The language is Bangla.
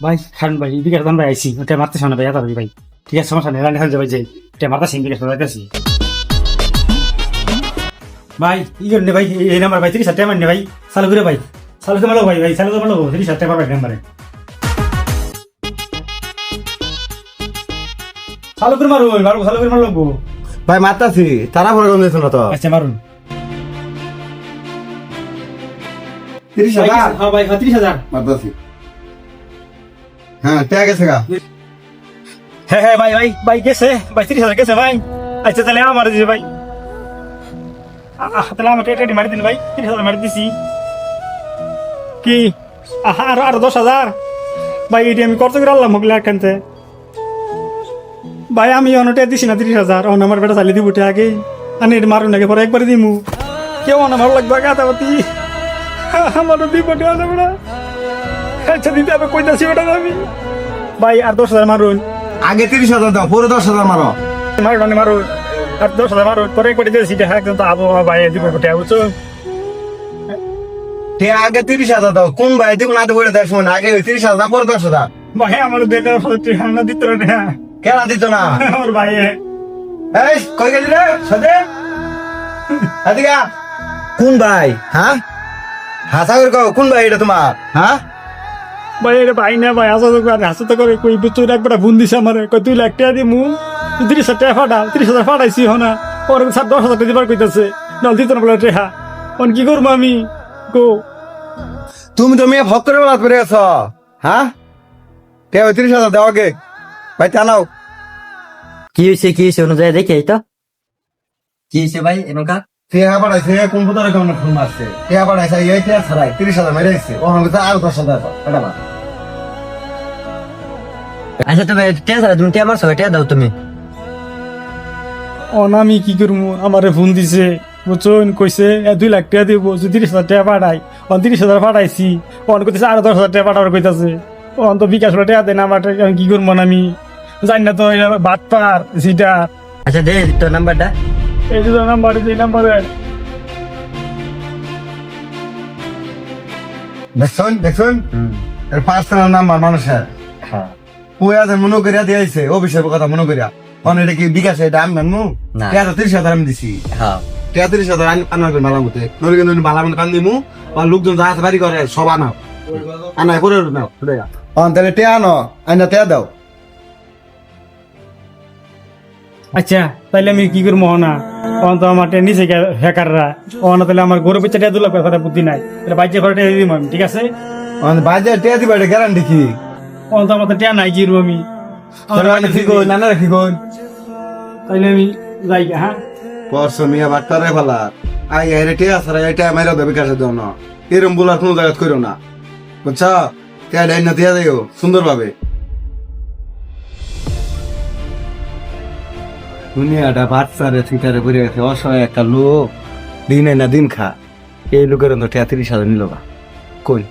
ভাই খান ভাই এদিকে দান ভাই আইসি ওটা মারতে শোনা ভাই তাড়াতাড়ি ভাই ঠিক আছে সমস্যা নেই রান্না খান যাবে যাই এটা মারতে সিঙ্গি গেছে যাইতেছি ভাই ই করে ভাই এই নাম্বার ভাই 30 টাকা মানে ভাই চালু করে ভাই চালু করে মারো ভাই ভাই চালু করে মারো 30 টাকা ভাই নাম্বারে চালু করে মারো মারো চালু করে মারো ভাই মারতাছি তারা পরে কম দিয়েছ না তো আচ্ছা মারুন 30,000 হ্যাঁ ভাই 30,000 মারতাছি হ্যাঁ টাকা গেছে গা হ্যাঁ হ্যাঁ ভাই ভাই ভাই গেছে ভাই 30,000 গেছে ভাই আচ্ছা তাহলে আমার দিছে ভাই তাহলে আমার টেটি মারি দিন ভাই 30,000 মারি দিছি কি আর 10,000 ভাই এটি আমি কত করে আনলাম হগলে এখানতে ভাই আমি অনটা দিছি না 30,000 অন আমার বেটা চালিয়ে দিব আগে আনি এটা মারুন আগে পরে একবারে দিমু কেউ না ভালো লাগবে গাতাপাতি আমারও দিব বেটা আচ্ছা দিতে হবে কইতাছি বেটা আমি ভাই আর 10,000 মারুন আগে 30,000 দাও পুরো 10,000 মারো মারুন মারুন আর 10,000 মারুন পরে একবারে দিয়েছি এটা একদম তো আবহাওয়া ভাই দিব বেটা বুঝছো তে আগে 30,000 দাও কোন ভাই দিব না তো বলে দেখ শুন আগে 30,000 দাও পরে 10,000 ভাই আমার দেটা না দিত না কেন দিত না আমার ভাই এই কই গেলি রে সদে আদিগা কোন ভাই হ্যাঁ হাসা করে কও কোন ভাই এটা তোমার হ্যাঁ ভাই এটা ভাই না ভাই আসা তো করে হাসা তো করে কই তুই একবার ফোন দিছ আমারে কই 2 লাখ টাকা দিমু 30,000 টাকা ফাটা 30,000 ফাটাইছি হনা ওর 10,000 টাকা দিবার কইতাছে নল দিত না বলে টাকা অন কি করব আমি গো তুমি তো মেয়ে ভক্ত করে বলা করে আছো হ্যাঁ তে 30,000 দাও আগে ভাই টানাও কি হয়েছে অনুযায়ী দেখি এই তো কি হয়েছে ভাই এনকা টিয়া বাড়াইছে কম্পিউটারে কেমন ফোন মারছে টিয়া বাড়াইছে এই টিয়া ছাড়াই 30,000 মেরে দিচ্ছে ওখানে তো আরো 10,000 এটা না আচ্ছা তবে তুমি আমার সবাই দাও তুমি অন আমি কি করবো আমারে ফোন দিছে বুঝছেন কইছে 2 লাখ টাকা দিব যদি 30,000 টাকা পাঠাই অন 30,000 পাঠাইছি অন কইতেছে আরো 10,000 টাকা পাঠাবার কইতাছে অন তো বিকাশ টাকা দেন আমার আমি কি করবো আমি জানি না তো বাদ পার সেটা আচ্ছা দে তোর নাম্বারটা এই যে নাম্বার এই নাম্বারে দেখুন এর পার্সোনাল নাম্বার মানুষের হ্যাঁ পুয়া যে মনে করিয়া দিয়েছে অভিষেকের কথা মনে করিয়া অন এটা কি বিকাশে এটা আমি মানবো না। 30,000 আমি দিছি হ্যাঁ 30,000 আনার মালা মতে নইলে কিন্তু মালা মতে কান দিমু আর লোকজন যা আছে বাড়ি করে সব আনাও আনাই করে নাও অন তাহলে টিয়া আনো আইনা টিয়া দাও আচ্ছা তাইলে আমি কি করবো না অন তো আমার নিচে হ্যাকাররা অন তাহলে আমার গরু পিছা টাকা 2 লাখ কথা বুদ্ধি নাই এটা বাইচে ঘরে টাকা দিম আমি ঠিক আছে অন বাজে টিয়া দিবা এটা গ্যারান্টি কি অন তো আমার টাকা নাই কি করবো আমি তোর মানে কি কই নানা রাখি কই তাইলে আমি যাই গা, হ্যাঁ পরশু মিয়া বাট্টারে ফালা আই আই রে টিয়া সারা এটা মাইরা দেবে কাছে দাও না এরম বলার কোনো জায়গা কইরো না বুঝছা টিয়া ডাইন না দিয়া দিও সুন্দরভাবে দুনিয়াটা বাচ্চারে থিটারে পড়ে গেছে অসহায় একটা লোক দিন না দিন খা এই লোকের তো 30,000 নিল কই